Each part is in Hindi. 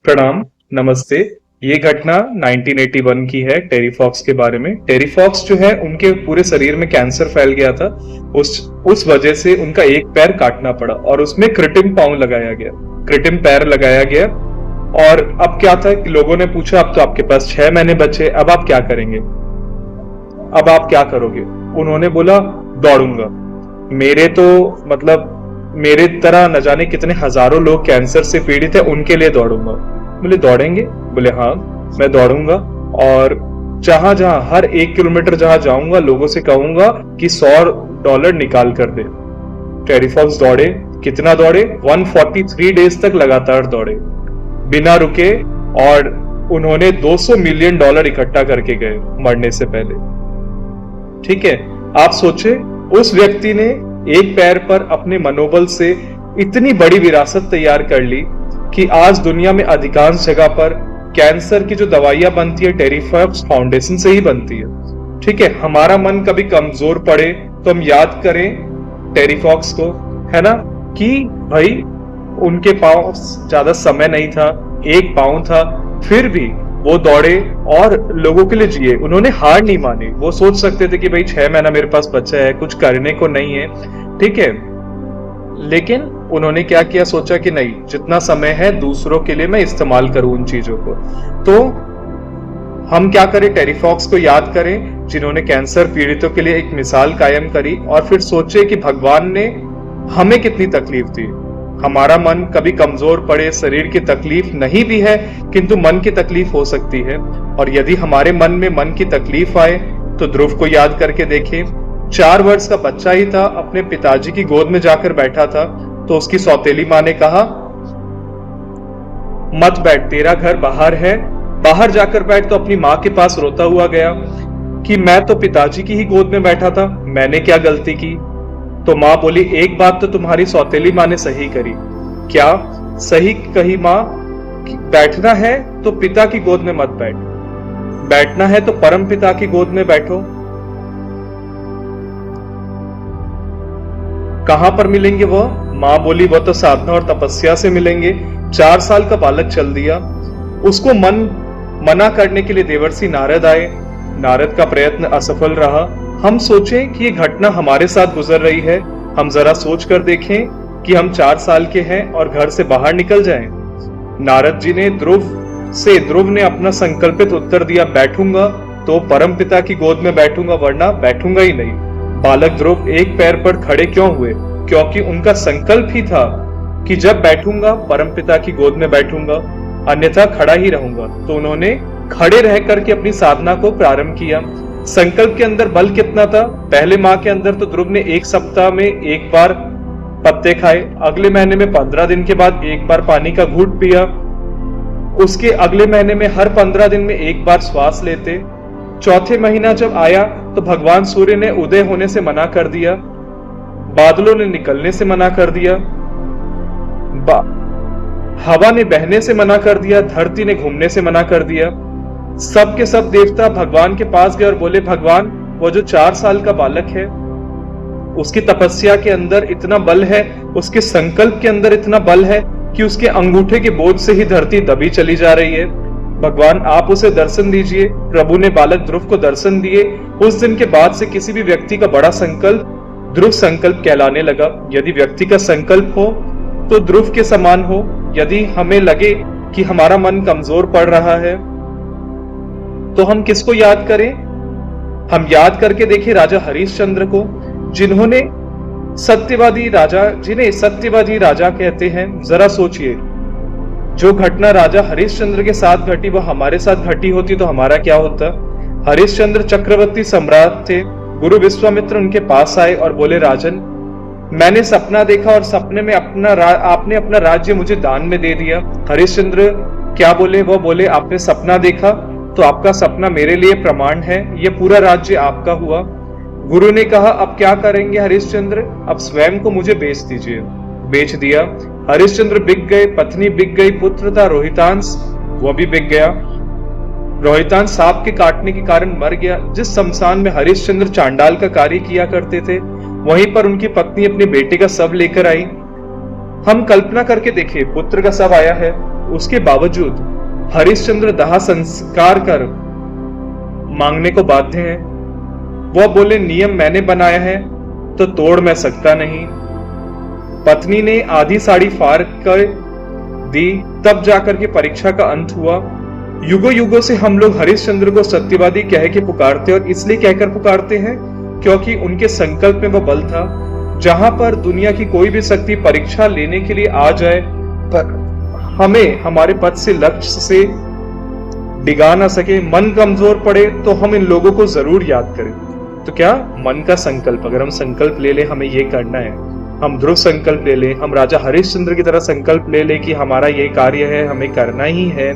प्रणाम। नमस्ते। ये घटना 1981 की है, टेरी फॉक्स के बारे में। टेरी फॉक्स जो है, उनके पूरे शरीर में कैंसर फैल गया था। उस वजह से उनका एक पैर काटना पड़ा और उसमें कृत्रिम पांव लगाया गया, कृत्रिम पैर लगाया गया। और अब क्या था कि लोगों ने पूछा, अब तो आपके पास 6 महीने बचे, अब आप क्या करेंगे, अब आप क्या करोगे? उन्होंने बोला, दौड़ूंगा। मेरे तो मतलब मेरे तरह न जाने कितने हजारों लोग कैंसर से पीड़ित है, उनके लिए दौड़ूंगा। बोले, दौड़ेंगे? बोले, हाँ, मैं दौड़ूंगा। और जहां जहां हर 1 किलोमीटर जहां जाऊंगा, लोगों से कहूंगा कि $100 निकाल कर दे। टेरी फॉक्स दौड़े। कितना दौड़े? 143 डेज तक लगातार दौड़े, बिना रुके। और उन्होंने $200 मिलियन इकट्ठा करके गए मरने से पहले। ठीक है, आप सोचे, उस व्यक्ति ने एक पैर पर अपने मनोबल से इतनी बड़ी विरासत तैयार कर ली कि आज दुनिया में अधिकांश जगह पर कैंसर की जो दवाइयां बनती है, टेरी फॉक्स फाउंडेशन से ही बनती है। ठीक है, हमारा मन कभी कमजोर पड़े तो हम याद करें टेरी फॉक्स को, है ना, कि भाई उनके पास ज्यादा समय नहीं था, एक पांव था, फिर भी वो दौड़े और लोगों के लिए जिए। उन्होंने हार नहीं मानी। वो सोच सकते थे कि भाई 6 महीना मेरे पास बचा है, कुछ करने को नहीं है, ठीक है, लेकिन उन्होंने क्या किया, सोचा कि नहीं, जितना समय है दूसरों के लिए मैं इस्तेमाल करूं उन चीजों को। तो हम क्या करें, टेरी फॉक्स को याद करें, जिन्होंने कैंसर पीड़ितों के लिए एक मिसाल कायम करी। और फिर सोचे कि भगवान ने हमें कितनी तकलीफ दी। हमारा मन कभी कमजोर पड़े, शरीर की तकलीफ नहीं भी है, किंतु मन की तकलीफ हो सकती है। और यदि हमारे मन में मन की तकलीफ आए तो ध्रुव को याद करके देखें। 4 वर्ष का बच्चा ही था, अपने पिताजी की गोद में जाकर बैठा था, तो उसकी सौतेली माँ ने कहा, मत बैठ, तेरा घर बाहर है, बाहर जाकर बैठ। तो अपनी माँ के पास रोता हुआ गया कि मैं तो पिताजी की ही गोद में बैठा था, मैंने क्या गलती की? तो माँ बोली, एक बात तो तुम्हारी सौतेली माँ ने सही करी। क्या सही कही माँ? बैठना है तो पिता की गोद में मत बैठ, बैठना है तो परम पिता की गोद में बैठो। कहां पर मिलेंगे वो? मां बोली, वो तो साधना और तपस्या से मिलेंगे। 4 साल का बालक चल दिया। उसको मना करने के लिए देवर्षि नारद आए। नारद का प्रयत्न असफल रहा। हम सोचें कि ये घटना हमारे साथ गुजर रही है। हम जरा सोच कर देखें कि हम 4 साल के हैं और घर से बाहर निकल जाएं। नारद जी ने ध्रुव ने अपना संकल्पित उत्तर दिया, बैठूंगा तो परम पिता की गोद में बैठूंगा, वरना बैठूंगा ही नहीं। बालक ध्रुव एक पैर पर खड़े क्यों हुए? क्योंकि उनका संकल्प ही था कि जब बैठूंगा परमपिता की गोद में बैठूंगा, अन्यथा खड़ा ही रहूंगा। तो उन्होंने खड़े रह करके अपनी साधना को प्रारंभ किया। संकल्प के अंदर बल कितना था? पहले माह के अंदर तो ध्रुव ने 1 सप्ताह में 1 बार पत्ते खाए, अगले महीने में 15 दिन के बाद 1 बार पानी का घूंट पिया, उसके अगले महीने में हर 15 दिन में 1 बार श्वास लेते। चौथे महीना जब आया तो भगवान सूर्य ने उदय होने से मना कर दिया, बादलों ने निकलने से मना कर दिया, हवा ने बहने से मना कर दिया, धरती ने घूमने से मना कर दिया। सब के सब देवता भगवान के पास गए और बोले, भगवान, वो जो 4 साल का बालक है, उसकी तपस्या के अंदर इतना बल है, उसके संकल्प के अंदर इतना बल है कि उसके अंगूठे के बोझ से ही धरती दबी चली जा रही है। भगवान, आप उसे दर्शन दीजिए। प्रभु ने बालक ध्रुव को दर्शन दिए। उस दिन के बाद से किसी भी व्यक्ति का बड़ा संकल्प ध्रुव संकल्प कहलाने लगा। यदि व्यक्ति का संकल्प हो तो ध्रुव के समान हो। यदि हमें लगे कि हमारा मन कमजोर पड़ रहा है तो हम किसको याद करें? हम याद करके देखें राजा हरिश्चंद्र को, जिन्हें सत्यवादी राजा कहते हैं। जरा सोचिए, जो घटना राजा हरिश्चंद्र के साथ घटी वो हमारे साथ घटी होती तो हमारा क्या होता? हरिश्चंद्र चक्रवर्ती सम्राट थे। गुरु विश्वामित्र उनके पास आए और बोले, राजन, मैंने सपना देखा और सपने में आपने अपना राज्य मुझे दान में दे दिया। हरिश्चंद्र क्या बोले? वो बोले, आपने सपना देखा तो आपका सपना मेरे लिए प्रमाण है, ये पूरा राज्य आपका हुआ। गुरु ने कहा, अब क्या करेंगे हरिश्चंद्र? अब स्वयं को मुझे बेच दीजिए। बेच दिया। हरिश्चंद्र बिक गए, पत्नी बिक गई, पुत्र था रोहितांश, वो भी बिक गया। रोहितांश सांप के काटने के कारण मर गया। जिस शमशान में हरिश्चंद्र चांडाल का कार्य किया करते थे, वहीं पर उनकी पत्नी अपने बेटे का शव लेकर आई। हम कल्पना करके देखिए, पुत्र का शव आया है, उसके बावजूद हरिश्चंद्र दाह संस्कार कर मांगने को बाध्य हैं। वह बोले, नियम मैंने बनाया है तो तोड़ मैं सकता नहीं। पत्नी ने आधी साड़ी फाड़ कर दी, तब जाकर के परीक्षा का अंत हुआ। युगों युगों से हम लोग हरिश्चंद्र को सत्यवादी कह के पुकारते, और इसलिए कहकर पुकारते हैं क्योंकि उनके संकल्प में वह बल था। जहां पर दुनिया की कोई भी शक्ति परीक्षा लेने के लिए आ जाए, पर हमें हमारे पद से लक्ष्य से डिगा ना सके, मन कमजोर पड़े, तो हम इन लोगों को जरूर याद करें। तो क्या मन का संकल्प, अगर हम संकल्प ले ले हमें ये करना है, हम ध्रुव संकल्प ले ले, हम राजा हरिश्चंद्र की तरह संकल्प ले ले कि हमारा ये कार्य है, हमें करना ही है,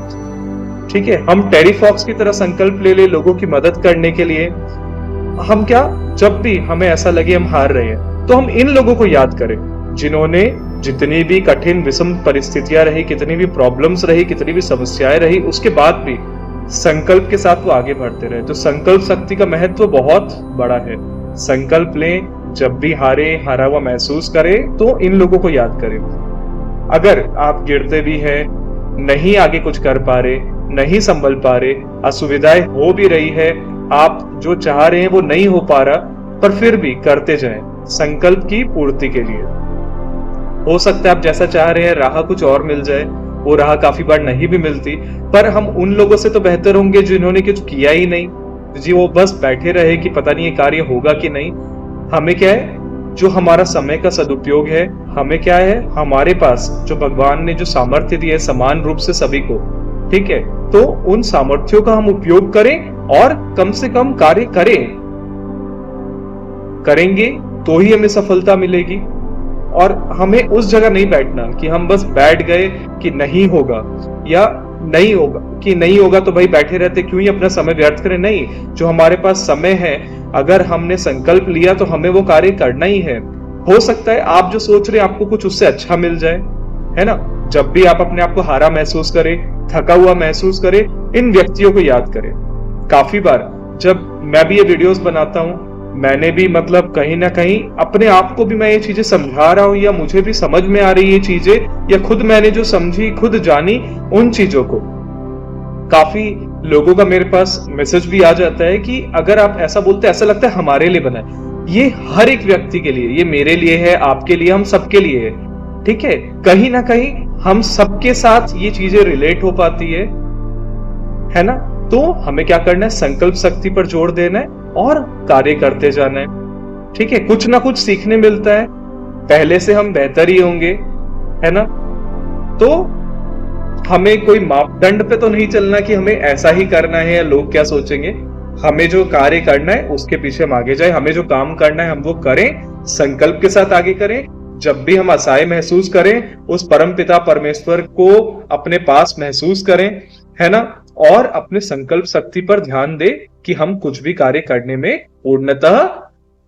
ठीक है, हम टेरी फॉक्स की तरह संकल्प ले ले लोगों की मदद करने के लिए, हम क्या, जब भी हमें ऐसा लगे हम हार रहे हैं, तो हम इन लोगों को याद करें जिन्होंने जितनी भी कठिन विषम परिस्थितियां रही, कितनी भी प्रॉब्लम्स रही, कितनी भी समस्याएं रही, उसके बाद भी संकल्प के साथ वो आगे बढ़ते रहे। तो संकल्प शक्ति का महत्व बहुत बड़ा है। संकल्प लें, जब भी हारा हुआ महसूस करें तो इन लोगों को याद करें। अगर आप गिरते भी हैं, नहीं आगे कुछ कर पा रहे, नहीं संभल पा रहे, असुविधाएं हो भी रही है, आप जो चाह रहे हैं वो नहीं हो पा रहा, पर फिर भी करते जाएं संकल्प की पूर्ति के लिए। हो सकता है आप जैसा चाह रहे हैं राह कुछ और मिल जाए, वो राह काफी बार नहीं भी मिलती, पर हम उन लोगों से तो बेहतर होंगे जिन्होंने कुछ किया ही नहीं जी, वो बस बैठे रहे कि पता नहीं ये कार्य होगा कि नहीं। हमें क्या है, जो हमारा समय का सदुपयोग है, हमें क्या है, हमारे पास जो भगवान ने जो सामर्थ्य दिया है समान रूप से सभी को, ठीक है, तो उन सामर्थ्यों का हम उपयोग करें और कम से कम कार्य करेंगे तो ही हमें सफलता मिलेगी। और हमें उस जगह नहीं बैठना कि हम बस बैठ गए कि नहीं होगा, या नहीं होगा कि नहीं होगा तो भाई बैठे रहते, क्यों ही अपना समय व्यर्थ करें। नहीं, जो हमारे पास समय है, अगर हमने संकल्प लिया तो हमें वो कार्य करना ही है। हो सकता है आप जो सोच रहे हैं आपको कुछ उससे अच्छा मिल जाए, है ना। जब भी आप अपने आप को हारा महसूस करें, थका हुआ महसूस करें, इन व्यक्तियों को याद करें। काफी बार जब मैं भी ये वीडियोस बनाता हूं, मैंने भी मतलब कहीं ना कहीं अपने आप को भी मैं ये चीजें समझा रहा हूं, या मुझे भी समझ में आ रही ये चीजें, या खुद मैंने जो समझी, खुद जानी उन चीजों को, काफी लोगों का मेरे पास मैसेज भी आ जाता है कि अगर आप ऐसा बोलते ऐसा लगता है हमारे लिए बना है। ये हर एक व्यक्ति के लिए, ये मेरे लिए है, आपके लिए, हम सबके लिए है, ठीक है। कहीं ना कहीं हम सबके साथ ये चीजें रिलेट हो पाती है ना। तो हमें क्या करना है, संकल्प शक्ति पर जोर देना है और कार्य करते जाना है, ठीक है। कुछ ना कुछ सीखने मिलता है, पहले से हम बेहतर ही होंगे, है ना। तो हमें कोई मापदंड पे तो नहीं चलना कि हमें ऐसा ही करना है या लोग क्या सोचेंगे। हमें जो कार्य करना है उसके पीछे हम आगे जाए, हमें जो काम करना है हम वो करें, संकल्प के साथ आगे करें। जब भी हम असहाय महसूस करें, उस परम पिता परमेश्वर को अपने पास महसूस करें, है ना, और अपने संकल्प शक्ति पर ध्यान दें कि हम कुछ भी कार्य करने में पूर्णतः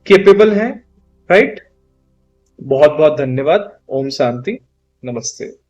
केपेबल हैं, राइट। बहुत बहुत धन्यवाद। ओम शांति, नमस्ते।